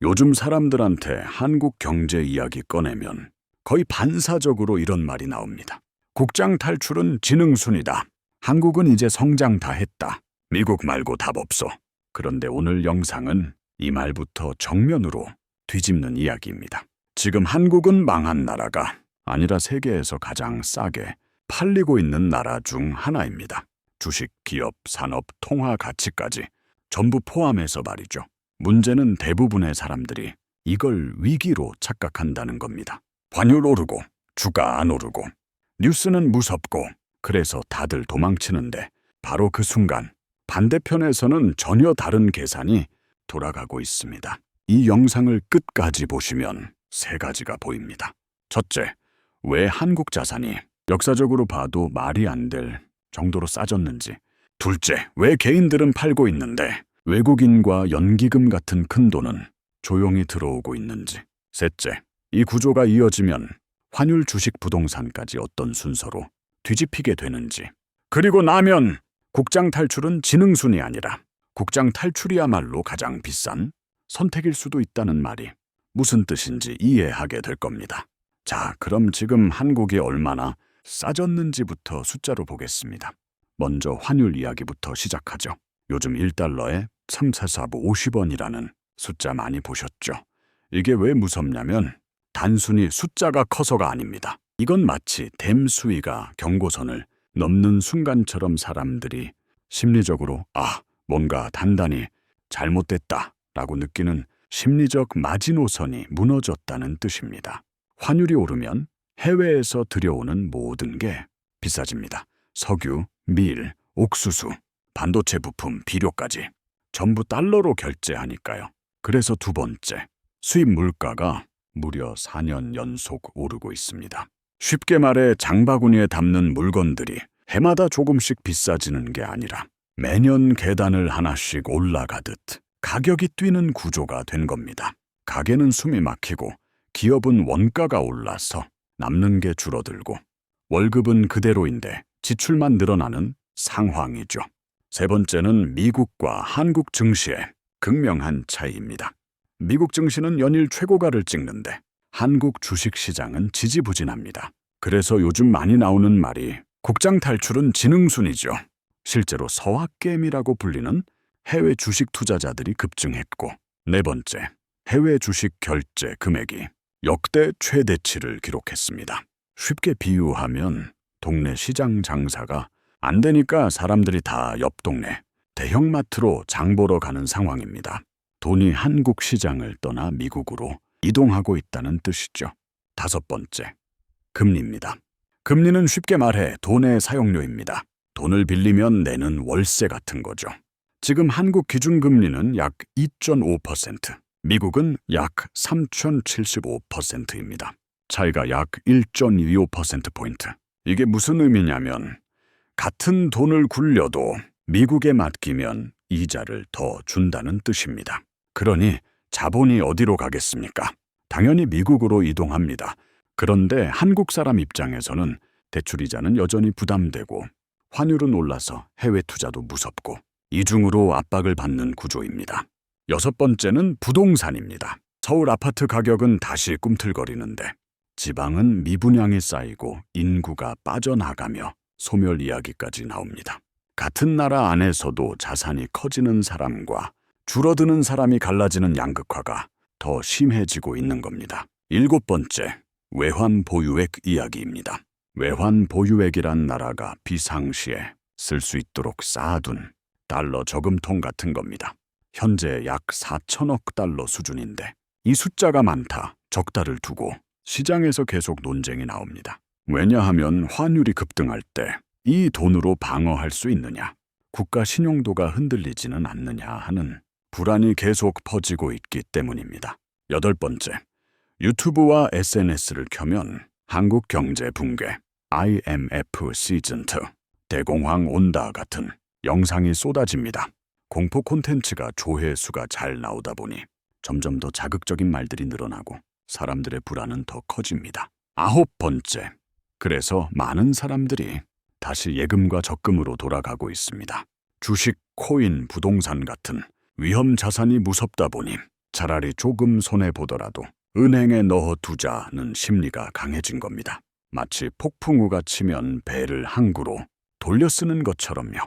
요즘 사람들한테 한국 경제 이야기 꺼내면 거의 반사적으로 이런 말이 나옵니다. 국장 탈출은 지능순이다. 한국은 이제 성장 다 했다. 미국 말고 답 없어. 그런데 오늘 영상은 이 말부터 정면으로 뒤집는 이야기입니다. 지금 한국은 망한 나라가 아니라 세계에서 가장 싸게 팔리고 있는 나라 중 하나입니다. 주식, 기업, 산업, 통화 가치까지 전부 포함해서 말이죠. 문제는 대부분의 사람들이 이걸 위기로 착각한다는 겁니다. 환율 오르고 주가 안 오르고 뉴스는 무섭고 그래서 다들 도망치는데 바로 그 순간 반대편에서는 전혀 다른 계산이 돌아가고 있습니다. 이 영상을 끝까지 보시면 세 가지가 보입니다. 첫째, 왜 한국 자산이 역사적으로 봐도 말이 안 될 정도로 싸졌는지. 둘째, 왜 개인들은 팔고 있는데 외국인과 연기금 같은 큰 돈은 조용히 들어오고 있는지. 셋째, 이 구조가 이어지면 환율, 주식, 부동산까지 어떤 순서로 뒤집히게 되는지. 그리고 나면 국장 탈출은 지능순이 아니라 국장 탈출이야말로 가장 비싼 선택일 수도 있다는 말이 무슨 뜻인지 이해하게 될 겁니다. 자, 그럼 지금 한국이 얼마나 싸졌는지부터 숫자로 보겠습니다. 먼저 환율 이야기부터 시작하죠. 요즘 1달러에 3, 4, 4, 50원이라는 숫자 많이 보셨죠? 이게 왜 무섭냐면 단순히 숫자가 커서가 아닙니다. 이건 마치 댐 수위가 경고선을 넘는 순간처럼 사람들이 심리적으로 뭔가 단단히 잘못됐다 라고 느끼는 심리적 마지노선이 무너졌다는 뜻입니다. 환율이 오르면 해외에서 들여오는 모든 게 비싸집니다. 석유, 밀, 옥수수, 반도체 부품, 비료까지 전부 달러로 결제하니까요. 그래서 두 번째, 수입 물가가 무려 4년 연속 오르고 있습니다. 쉽게 말해 장바구니에 담는 물건들이 해마다 조금씩 비싸지는 게 아니라 매년 계단을 하나씩 올라가듯 가격이 뛰는 구조가 된 겁니다. 가게는 숨이 막히고 기업은 원가가 올라서 남는 게 줄어들고 월급은 그대로인데 지출만 늘어나는 상황이죠. 세 번째는 미국과 한국 증시의 극명한 차이입니다. 미국 증시는 연일 최고가를 찍는데 한국 주식시장은 지지부진합니다. 그래서 요즘 많이 나오는 말이 국장 탈출은 지능순이죠. 실제로 서학겜이라고 불리는 해외 주식 투자자들이 급증했고, 네 번째, 해외 주식 결제 금액이 역대 최대치를 기록했습니다. 쉽게 비유하면 동네 시장 장사가 안 되니까 사람들이 다 옆 동네 대형마트로 장 보러 가는 상황입니다. 돈이 한국 시장을 떠나 미국으로 이동하고 있다는 뜻이죠. 다섯 번째, 금리입니다. 금리는 쉽게 말해 돈의 사용료입니다. 돈을 빌리면 내는 월세 같은 거죠. 지금 한국 기준금리는 약 2.5%, 미국은 약 3,075%입니다. 차이가 약 1.25%포인트. 이게 무슨 의미냐면 같은 돈을 굴려도 미국에 맡기면 이자를 더 준다는 뜻입니다. 그러니 자본이 어디로 가겠습니까? 당연히 미국으로 이동합니다. 그런데 한국 사람 입장에서는 대출이자는 여전히 부담되고 환율은 올라서 해외 투자도 무섭고 이중으로 압박을 받는 구조입니다. 여섯 번째는 부동산입니다. 서울 아파트 가격은 다시 꿈틀거리는데 지방은 미분양이 쌓이고 인구가 빠져나가며 소멸 이야기까지 나옵니다. 같은 나라 안에서도 자산이 커지는 사람과 줄어드는 사람이 갈라지는 양극화가 더 심해지고 있는 겁니다. 일곱 번째, 외환 보유액 이야기입니다. 외환 보유액이란 나라가 비상시에 쓸 수 있도록 쌓아둔 달러 저금통 같은 겁니다. 현재 약 4천억 달러 수준인데 이 숫자가 많다, 적다를 두고 시장에서 계속 논쟁이 나옵니다. 왜냐하면 환율이 급등할 때 이 돈으로 방어할 수 있느냐, 국가 신용도가 흔들리지는 않느냐 하는 불안이 계속 퍼지고 있기 때문입니다. 여덟 번째, 유튜브와 SNS를 켜면 한국 경제 붕괴, IMF 시즌2, 대공황 온다 같은 영상이 쏟아집니다. 공포 콘텐츠가 조회수가 잘 나오다 보니 점점 더 자극적인 말들이 늘어나고 사람들의 불안은 더 커집니다. 아홉 번째, 그래서 많은 사람들이 다시 예금과 적금으로 돌아가고 있습니다. 주식, 코인, 부동산 같은 위험 자산이 무섭다 보니 차라리 조금 손해보더라도 은행에 넣어두자는 심리가 강해진 겁니다. 마치 폭풍우가 치면 배를 항구로 돌려 쓰는 것처럼요.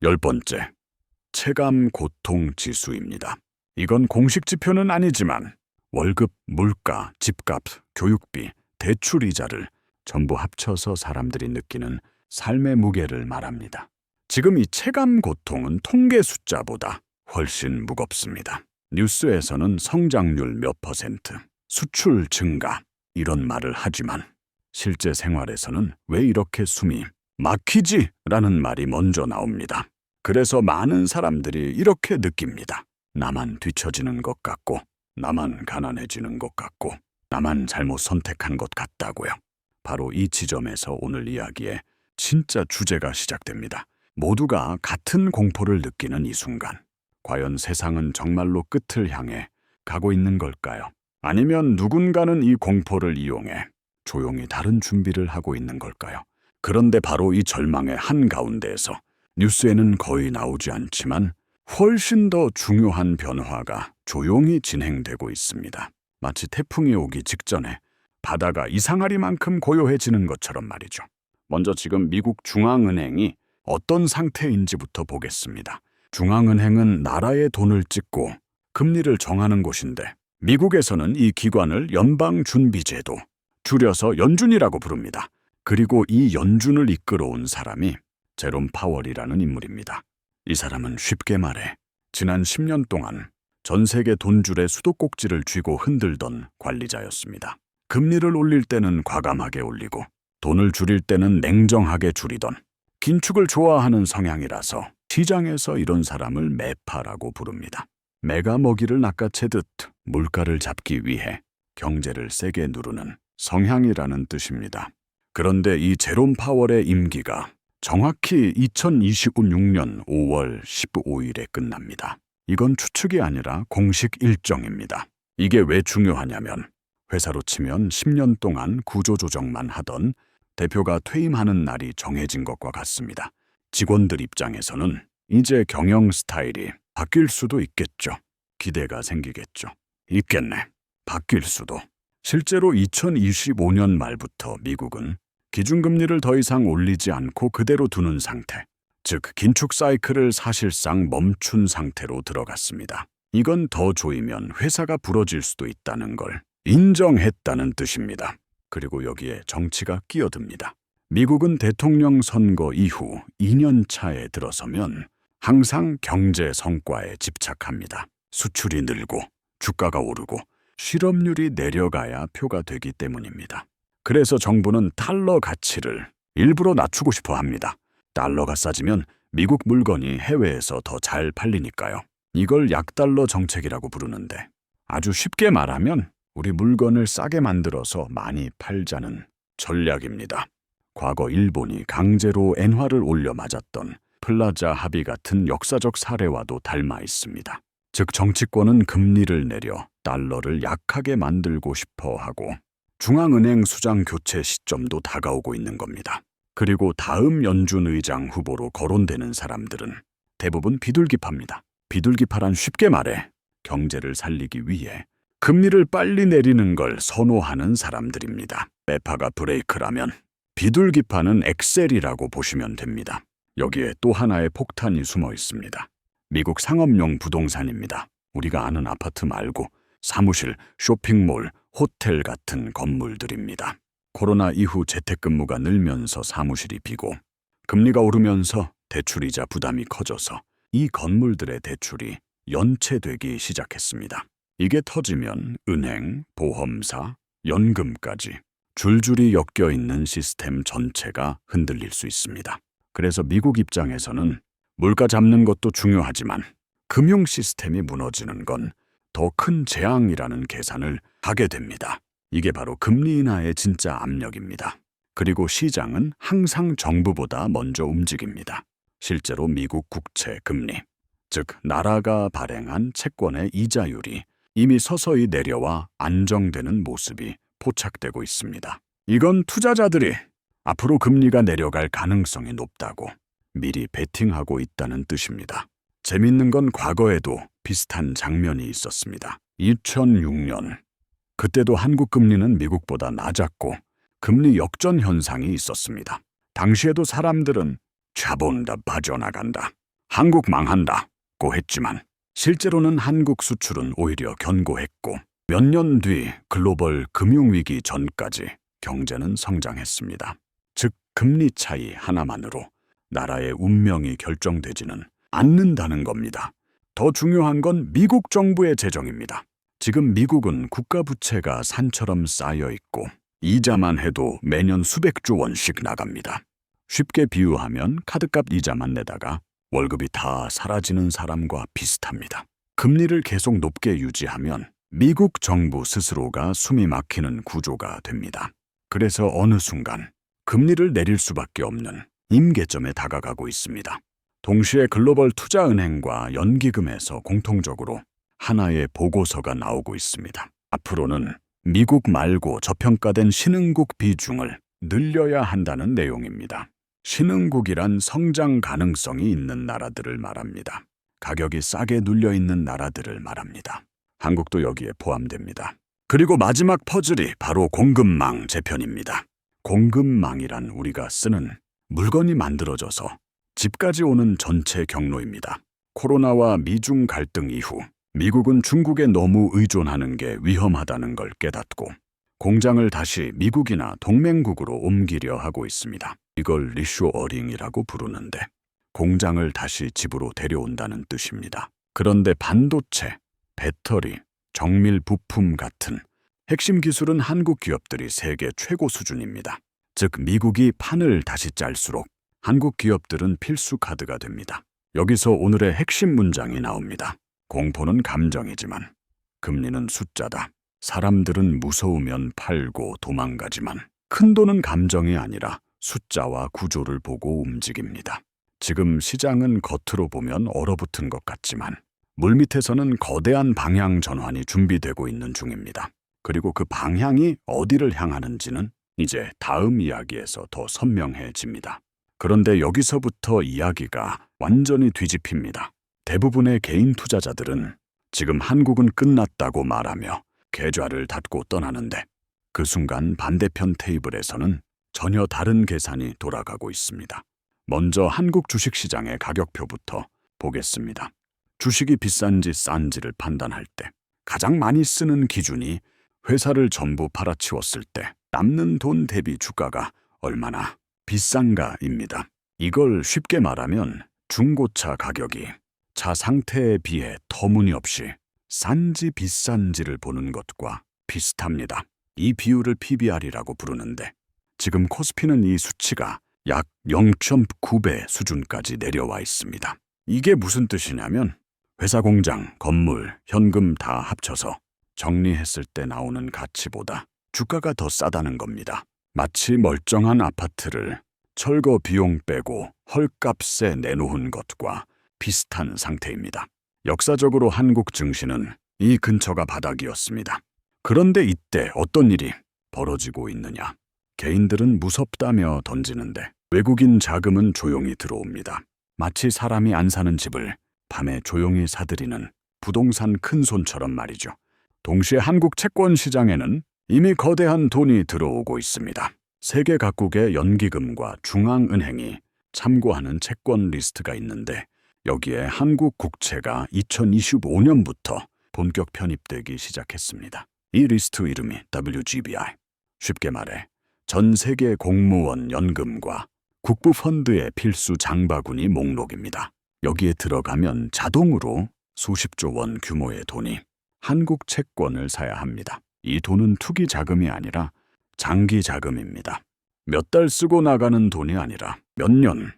10번째, 체감 고통 지수입니다. 이건 공식 지표는 아니지만 월급, 물가, 집값, 교육비, 대출 이자를 전부 합쳐서 사람들이 느끼는 삶의 무게를 말합니다. 지금 이 체감 고통은 통계 숫자보다 훨씬 무겁습니다. 뉴스에서는 성장률 몇 퍼센트, 수출 증가 이런 말을 하지만 실제 생활에서는 왜 이렇게 숨이 막히지라는 말이 먼저 나옵니다. 그래서 많은 사람들이 이렇게 느낍니다. 나만 뒤처지는 것 같고, 나만 가난해지는 것 같고, 나만 잘못 선택한 것 같다고요. 바로 이 지점에서 오늘 이야기의 진짜 주제가 시작됩니다. 모두가 같은 공포를 느끼는 이 순간, 과연 세상은 정말로 끝을 향해 가고 있는 걸까요? 아니면 누군가는 이 공포를 이용해 조용히 다른 준비를 하고 있는 걸까요? 그런데 바로 이 절망의 한가운데에서 뉴스에는 거의 나오지 않지만 훨씬 더 중요한 변화가 조용히 진행되고 있습니다. 마치 태풍이 오기 직전에 바다가 이상하리만큼 고요해지는 것처럼 말이죠. 먼저 지금 미국 중앙은행이 어떤 상태인지부터 보겠습니다. 중앙은행은 나라의 돈을 찍고 금리를 정하는 곳인데 미국에서는 이 기관을 연방준비제도, 줄여서 연준이라고 부릅니다. 그리고 이 연준을 이끌어온 사람이 제롬 파월이라는 인물입니다. 이 사람은 쉽게 말해 지난 10년 동안 전 세계 돈줄의 수도꼭지를 쥐고 흔들던 관리자였습니다. 금리를 올릴 때는 과감하게 올리고 돈을 줄일 때는 냉정하게 줄이던 긴축을 좋아하는 성향이라서 시장에서 이런 사람을 매파라고 부릅니다. 매가 먹이를 낚아채듯 물가를 잡기 위해 경제를 세게 누르는 성향이라는 뜻입니다. 그런데 이 제롬 파월의 임기가 정확히 2026년 5월 15일에 끝납니다. 이건 추측이 아니라 공식 일정입니다. 이게 왜 중요하냐면 회사로 치면 10년 동안 구조조정만 하던 대표가 퇴임하는 날이 정해진 것과 같습니다. 직원들 입장에서는 이제 경영 스타일이 바뀔 수도 있겠죠. 기대가 생기겠죠. 있겠네. 바뀔 수도. 실제로 2025년 말부터 미국은 기준금리를 더 이상 올리지 않고 그대로 두는 상태, 즉 긴축 사이클을 사실상 멈춘 상태로 들어갔습니다. 이건 더 조이면 회사가 부러질 수도 있다는 걸 인정했다는 뜻입니다. 그리고 여기에 정치가 끼어듭니다. 미국은 대통령 선거 이후 2년 차에 들어서면 항상 경제 성과에 집착합니다. 수출이 늘고 주가가 오르고 실업률이 내려가야 표가 되기 때문입니다. 그래서 정부는 달러 가치를 일부러 낮추고 싶어 합니다. 달러가 싸지면 미국 물건이 해외에서 더 잘 팔리니까요. 이걸 약달러 정책이라고 부르는데 아주 쉽게 말하면 우리 물건을 싸게 만들어서 많이 팔자는 전략입니다. 과거 일본이 강제로 엔화를 올려 맞았던 플라자 합의 같은 역사적 사례와도 닮아 있습니다. 즉 정치권은 금리를 내려 달러를 약하게 만들고 싶어 하고 중앙은행 수장 교체 시점도 다가오고 있는 겁니다. 그리고 다음 연준 의장 후보로 거론되는 사람들은 대부분 비둘기파입니다. 비둘기파란 쉽게 말해 경제를 살리기 위해 금리를 빨리 내리는 걸 선호하는 사람들입니다. 매파가 브레이크라면 비둘기파는 엑셀이라고 보시면 됩니다. 여기에 또 하나의 폭탄이 숨어 있습니다. 미국 상업용 부동산입니다. 우리가 아는 아파트 말고 사무실, 쇼핑몰, 호텔 같은 건물들입니다. 코로나 이후 재택근무가 늘면서 사무실이 비고 금리가 오르면서 대출이자 부담이 커져서 이 건물들의 대출이 연체되기 시작했습니다. 이게 터지면 은행, 보험사, 연금까지 줄줄이 엮여 있는 시스템 전체가 흔들릴 수 있습니다. 그래서 미국 입장에서는 물가 잡는 것도 중요하지만 금융 시스템이 무너지는 건 더 큰 재앙이라는 계산을 하게 됩니다. 이게 바로 금리 인하의 진짜 압력입니다. 그리고 시장은 항상 정부보다 먼저 움직입니다. 실제로 미국 국채 금리, 즉 나라가 발행한 채권의 이자율이 이미 서서히 내려와 안정되는 모습이 포착되고 있습니다. 이건 투자자들이 앞으로 금리가 내려갈 가능성이 높다고 미리 베팅하고 있다는 뜻입니다. 재밌는 건 과거에도 비슷한 장면이 있었습니다. 2006년. 그때도 한국 금리는 미국보다 낮았고 금리 역전 현상이 있었습니다. 당시에도 사람들은 자본 다 빠져나간다, 한국 망한다고 했지만 실제로는 한국 수출은 오히려 견고했고 몇 년 뒤 글로벌 금융위기 전까지 경제는 성장했습니다. 즉 금리 차이 하나만으로 나라의 운명이 결정되지는 않는다는 겁니다. 더 중요한 건 미국 정부의 재정입니다. 지금 미국은 국가 부채가 산처럼 쌓여 있고 이자만 해도 매년 수백조 원씩 나갑니다. 쉽게 비유하면 카드값 이자만 내다가 월급이 다 사라지는 사람과 비슷합니다. 금리를 계속 높게 유지하면 미국 정부 스스로가 숨이 막히는 구조가 됩니다. 그래서 어느 순간 금리를 내릴 수밖에 없는 임계점에 다가가고 있습니다. 동시에 글로벌 투자은행과 연기금에서 공통적으로 하나의 보고서가 나오고 있습니다. 앞으로는 미국 말고 저평가된 신흥국 비중을 늘려야 한다는 내용입니다. 신흥국이란 성장 가능성이 있는 나라들을 말합니다. 가격이 싸게 눌려있는 나라들을 말합니다. 한국도 여기에 포함됩니다. 그리고 마지막 퍼즐이 바로 공급망 재편입니다. 공급망이란 우리가 쓰는 물건이 만들어져서 집까지 오는 전체 경로입니다. 코로나와 미중 갈등 이후 미국은 중국에 너무 의존하는 게 위험하다는 걸 깨닫고 공장을 다시 미국이나 동맹국으로 옮기려 하고 있습니다. 이걸 리쇼어링이라고 부르는데 공장을 다시 집으로 데려온다는 뜻입니다. 그런데 반도체, 배터리, 정밀 부품 같은 핵심 기술은 한국 기업들이 세계 최고 수준입니다. 즉 미국이 판을 다시 짤수록 한국 기업들은 필수 카드가 됩니다. 여기서 오늘의 핵심 문장이 나옵니다. 공포는 감정이지만 금리는 숫자다. 사람들은 무서우면 팔고 도망가지만 큰돈은 감정이 아니라 숫자와 구조를 보고 움직입니다. 지금 시장은 겉으로 보면 얼어붙은 것 같지만 물밑에서는 거대한 방향 전환이 준비되고 있는 중입니다. 그리고 그 방향이 어디를 향하는지는 이제 다음 이야기에서 더 선명해집니다. 그런데 여기서부터 이야기가 완전히 뒤집힙니다. 대부분의 개인 투자자들은 지금 한국은 끝났다고 말하며 계좌를 닫고 떠나는데 그 순간 반대편 테이블에서는 전혀 다른 계산이 돌아가고 있습니다. 먼저 한국 주식시장의 가격표부터 보겠습니다. 주식이 비싼지 싼지를 판단할 때 가장 많이 쓰는 기준이 회사를 전부 팔아치웠을 때 남는 돈 대비 주가가 얼마나 비싼가입니다. 이걸 쉽게 말하면 중고차 가격이 차 상태에 비해 터무니없이 싼지 비싼지를 보는 것과 비슷합니다. 이 비율을 PBR이라고 부르는데 지금 코스피는 이 수치가 약 0.9배 수준까지 내려와 있습니다. 이게 무슨 뜻이냐면 회사 공장, 건물, 현금 다 합쳐서 정리했을 때 나오는 가치보다 주가가 더 싸다는 겁니다. 마치 멀쩡한 아파트를 철거 비용 빼고 헐값에 내놓은 것과 비슷한 상태입니다. 역사적으로 한국 증시는 이 근처가 바닥이었습니다. 그런데 이때 어떤 일이 벌어지고 있느냐? 개인들은 무섭다며 던지는데 외국인 자금은 조용히 들어옵니다. 마치 사람이 안 사는 집을 밤에 조용히 사들이는 부동산 큰손처럼 말이죠. 동시에 한국 채권 시장에는 이미 거대한 돈이 들어오고 있습니다. 세계 각국의 연기금과 중앙은행이 참고하는 채권 리스트가 있는데 여기에 한국 국채가 2025년부터 본격 편입되기 시작했습니다. 이 리스트 이름이 WGBI. 쉽게 말해 전 세계 공무원 연금과 국부 펀드의 필수 장바구니 목록입니다. 여기에 들어가면 자동으로 수십조 원 규모의 돈이 한국 채권을 사야 합니다. 이 돈은 투기 자금이 아니라 장기 자금입니다. 몇 달 쓰고 나가는 돈이 아니라 몇 년,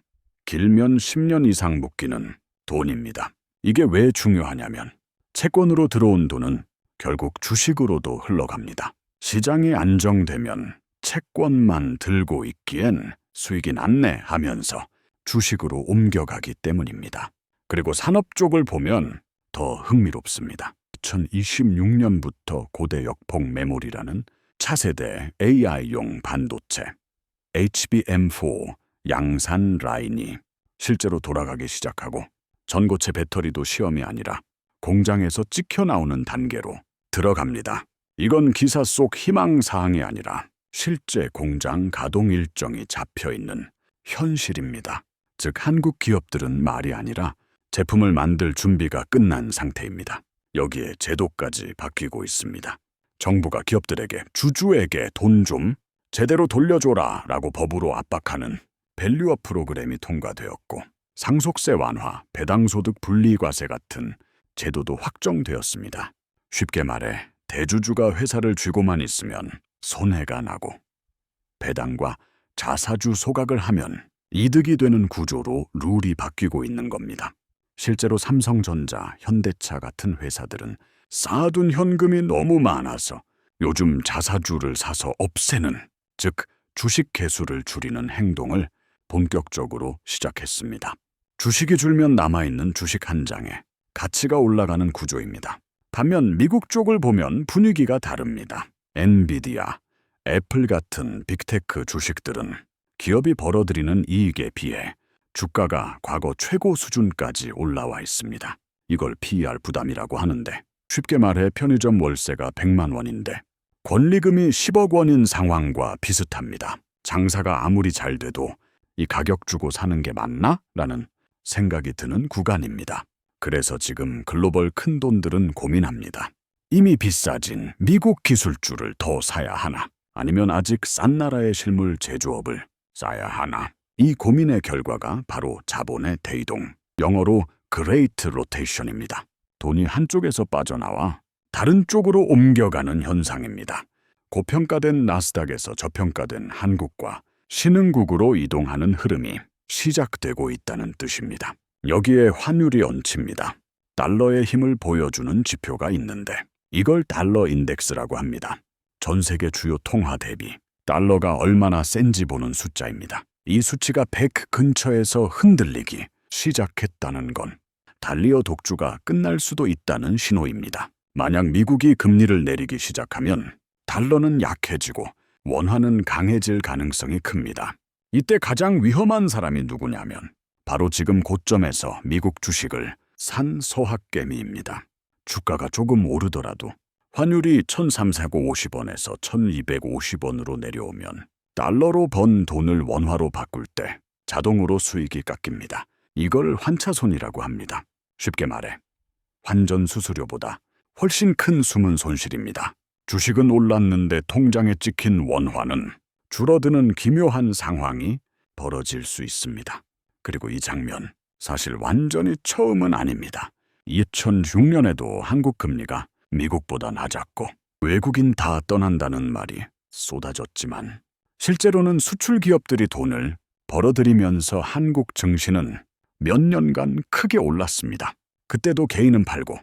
길면 10년 이상 묶이는 돈입니다. 이게 왜 중요하냐면 채권으로 들어온 돈은 결국 주식으로도 흘러갑니다. 시장이 안정되면 채권만 들고 있기엔 수익이 낮네 하면서 주식으로 옮겨가기 때문입니다. 그리고 산업 쪽을 보면 더 흥미롭습니다. 2026년부터 고대 역폭 메모리라는 차세대 AI용 반도체 HBM4 양산 라인이 실제로 돌아가기 시작하고 전고체 배터리도 시험이 아니라 공장에서 찍혀 나오는 단계로 들어갑니다. 이건 기사 속 희망사항이 아니라 실제 공장 가동 일정이 잡혀 있는 현실입니다. 즉 한국 기업들은 말이 아니라 제품을 만들 준비가 끝난 상태입니다. 여기에 제도까지 바뀌고 있습니다. 정부가 기업들에게 주주에게 돈 좀 제대로 돌려줘라 라고 법으로 압박하는 밸류업 프로그램이 통과되었고 상속세 완화, 배당소득 분리과세 같은 제도도 확정되었습니다. 쉽게 말해 대주주가 회사를 쥐고만 있으면 손해가 나고 배당과 자사주 소각을 하면 이득이 되는 구조로 룰이 바뀌고 있는 겁니다. 실제로 삼성전자, 현대차 같은 회사들은 쌓아둔 현금이 너무 많아서 요즘 자사주를 사서 없애는, 즉 주식 개수를 줄이는 행동을 본격적으로 시작했습니다. 주식이 줄면 남아있는 주식 한 장에 가치가 올라가는 구조입니다. 반면 미국 쪽을 보면 분위기가 다릅니다. 엔비디아, 애플 같은 빅테크 주식들은 기업이 벌어들이는 이익에 비해 주가가 과거 최고 수준까지 올라와 있습니다. 이걸 PER 부담이라고 하는데 쉽게 말해 편의점 월세가 100만 원인데 권리금이 10억 원인 상황과 비슷합니다. 장사가 아무리 잘 돼도 이 가격 주고 사는 게 맞나? 라는 생각이 드는 구간입니다. 그래서 지금 글로벌 큰돈들은 고민합니다. 이미 비싸진 미국 기술주를 더 사야 하나? 아니면 아직 싼 나라의 실물 제조업을 사야 하나? 이 고민의 결과가 바로 자본의 대이동, 영어로 Great Rotation입니다. 돈이 한쪽에서 빠져나와 다른 쪽으로 옮겨가는 현상입니다. 고평가된 나스닥에서 저평가된 한국과 신흥국으로 이동하는 흐름이 시작되고 있다는 뜻입니다. 여기에 환율이 얹힙니다. 달러의 힘을 보여주는 지표가 있는데 이걸 달러 인덱스라고 합니다. 전 세계 주요 통화 대비 달러가 얼마나 센지 보는 숫자입니다. 이 수치가 100 근처에서 흔들리기 시작했다는 건 달리어 독주가 끝날 수도 있다는 신호입니다. 만약 미국이 금리를 내리기 시작하면 달러는 약해지고 원화는 강해질 가능성이 큽니다. 이때 가장 위험한 사람이 누구냐면 바로 지금 고점에서 미국 주식을 산 소학개미입니다. 주가가 조금 오르더라도 환율이 1350원에서 1250원으로 내려오면 달러로 번 돈을 원화로 바꿀 때 자동으로 수익이 깎입니다. 이걸 환차손이라고 합니다. 쉽게 말해 환전 수수료보다 훨씬 큰 숨은 손실입니다. 주식은 올랐는데 통장에 찍힌 원화는 줄어드는 기묘한 상황이 벌어질 수 있습니다. 그리고 이 장면 사실 완전히 처음은 아닙니다. 2006년에도 한국 금리가 미국보다 낮았고 외국인 다 떠난다는 말이 쏟아졌지만 실제로는 수출 기업들이 돈을 벌어들이면서 한국 증시는 몇 년간 크게 올랐습니다. 그때도 개인은 팔고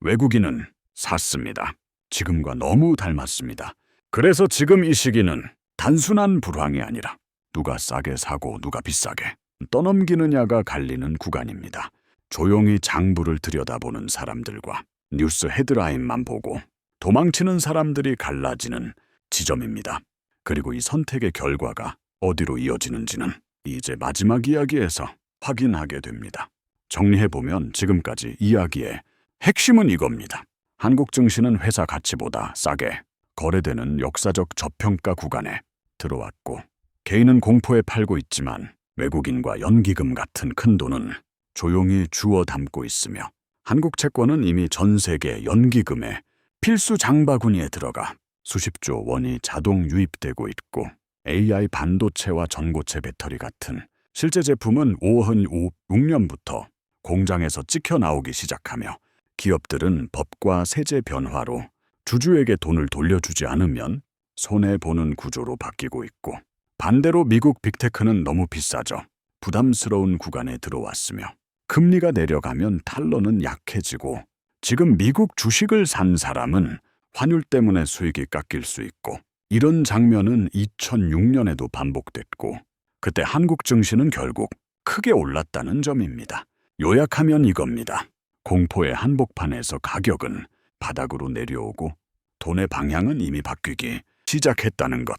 외국인은 샀습니다. 지금과 너무 닮았습니다. 그래서 지금 이 시기는 단순한 불황이 아니라 누가 싸게 사고 누가 비싸게 떠넘기느냐가 갈리는 구간입니다. 조용히 장부를 들여다보는 사람들과 뉴스 헤드라인만 보고 도망치는 사람들이 갈라지는 지점입니다. 그리고 이 선택의 결과가 어디로 이어지는지는 이제 마지막 이야기에서 확인하게 됩니다. 정리해보면 지금까지 이야기의 핵심은 이겁니다. 한국 증시는 회사 가치보다 싸게 거래되는 역사적 저평가 구간에 들어왔고 개인은 공포에 팔고 있지만 외국인과 연기금 같은 큰 돈은 조용히 주워 담고 있으며 한국 채권은 이미 전 세계 연기금의 필수 장바구니에 들어가 수십조 원이 자동 유입되고 있고 AI 반도체와 전고체 배터리 같은 실제 제품은 6년부터 공장에서 찍혀 나오기 시작하며 기업들은 법과 세제 변화로 주주에게 돈을 돌려주지 않으면 손해보는 구조로 바뀌고 있고 반대로 미국 빅테크는 너무 비싸져 부담스러운 구간에 들어왔으며 금리가 내려가면 달러는 약해지고 지금 미국 주식을 산 사람은 환율 때문에 수익이 깎일 수 있고 이런 장면은 2006년에도 반복됐고 그때 한국 증시는 결국 크게 올랐다는 점입니다. 요약하면 이겁니다. 공포의 한복판에서 가격은 바닥으로 내려오고 돈의 방향은 이미 바뀌기 시작했다는 것.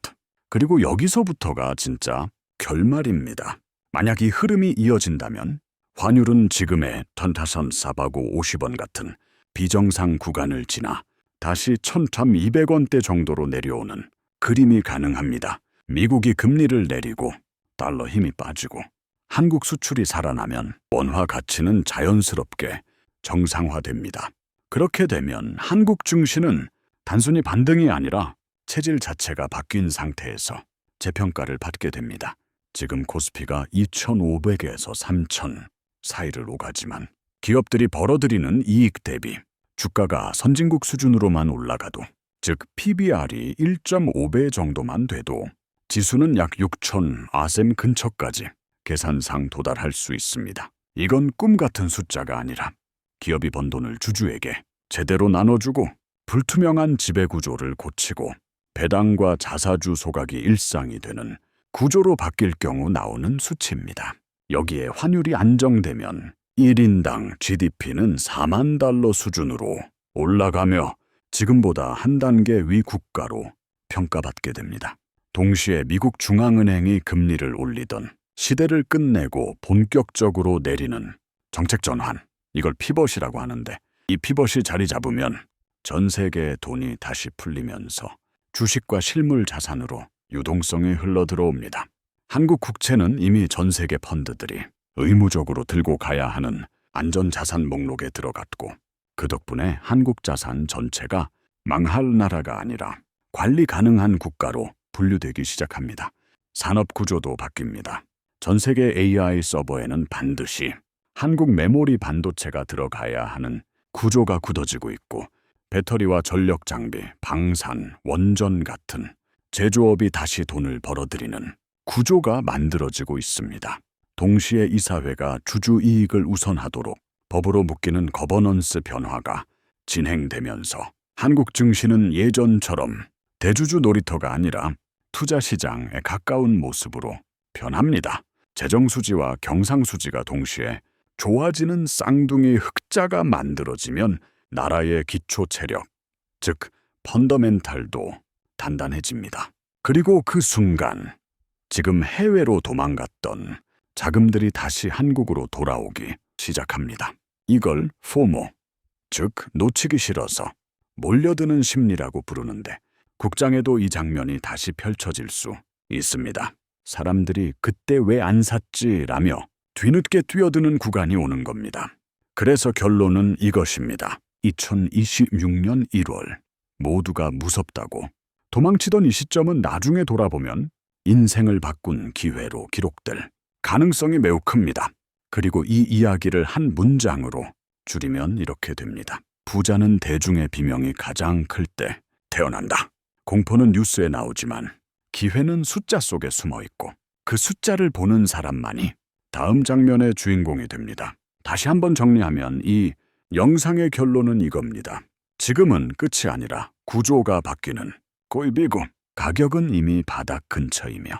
그리고 여기서부터가 진짜 결말입니다. 만약 이 흐름이 이어진다면 환율은 지금의 1,450원 같은 비정상 구간을 지나 다시 1,200원대 정도로 내려오는 그림이 가능합니다. 미국이 금리를 내리고 달러 힘이 빠지고 한국 수출이 살아나면 원화 가치는 자연스럽게 정상화됩니다. 그렇게 되면 한국 증시는 단순히 반등이 아니라 체질 자체가 바뀐 상태에서 재평가를 받게 됩니다. 지금 코스피가 2,500에서 3,000 사이를 오가지만 기업들이 벌어들이는 이익 대비 주가가 선진국 수준으로만 올라가도, 즉 PBR이 1.5배 정도만 돼도 지수는 약 6,000 아셈 근처까지 계산상 도달할 수 있습니다. 이건 꿈 같은 숫자가 아니라 기업이 번 돈을 주주에게 제대로 나눠주고 불투명한 지배구조를 고치고 배당과 자사주 소각이 일상이 되는 구조로 바뀔 경우 나오는 수치입니다. 여기에 환율이 안정되면 1인당 GDP는 4만 달러 수준으로 올라가며 지금보다 한 단계 위 국가로 평가받게 됩니다. 동시에 미국 중앙은행이 금리를 올리던 시대를 끝내고 본격적으로 내리는 정책 전환, 이걸 피벗이라고 하는데, 이 피벗이 자리 잡으면 전 세계의 돈이 다시 풀리면서 주식과 실물 자산으로 유동성이 흘러들어옵니다. 한국 국채는 이미 전 세계 펀드들이 의무적으로 들고 가야 하는 안전자산 목록에 들어갔고, 그 덕분에 한국 자산 전체가 망할 나라가 아니라 관리 가능한 국가로 분류되기 시작합니다. 산업 구조도 바뀝니다. 전 세계 AI 서버에는 반드시 한국 메모리 반도체가 들어가야 하는 구조가 굳어지고 있고, 배터리와 전력 장비, 방산, 원전 같은 제조업이 다시 돈을 벌어들이는 구조가 만들어지고 있습니다. 동시에 이사회가 주주 이익을 우선하도록 법으로 묶이는 거버넌스 변화가 진행되면서 한국 증시는 예전처럼 대주주 놀이터가 아니라 투자 시장에 가까운 모습으로 변합니다. 재정 수지와 경상 수지가 동시에 좋아지는 쌍둥이 흑자가 만들어지면 나라의 기초 체력, 즉 펀더멘탈도 단단해집니다. 그리고 그 순간 지금 해외로 도망갔던 자금들이 다시 한국으로 돌아오기 시작합니다. 이걸 포모, 즉 놓치기 싫어서 몰려드는 심리라고 부르는데, 국장에도 이 장면이 다시 펼쳐질 수 있습니다. 사람들이 그때 왜 안 샀지라며 뒤늦게 뛰어드는 구간이 오는 겁니다. 그래서 결론은 이것입니다. 2026년 1월 모두가 무섭다고 도망치던 이 시점은 나중에 돌아보면 인생을 바꾼 기회로 기록될 가능성이 매우 큽니다. 그리고 이 이야기를 한 문장으로 줄이면 이렇게 됩니다. 부자는 대중의 비명이 가장 클 때 태어난다. 공포는 뉴스에 나오지만 기회는 숫자 속에 숨어 있고, 그 숫자를 보는 사람만이 다음 장면의 주인공이 됩니다. 다시 한번 정리하면 이 영상의 결론은 이겁니다. 지금은 끝이 아니라 구조가 바뀌는 꼴비고, 가격은 이미 바닥 근처이며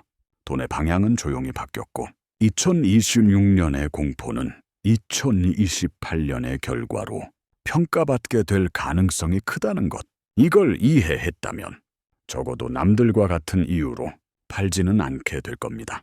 돈의 방향은 조용히 바뀌었고, 2026년의 공포는 2028년의 결과로 평가받게 될 가능성이 크다는 것. 이걸 이해했다면 적어도 남들과 같은 이유로 팔지는 않게 될 겁니다.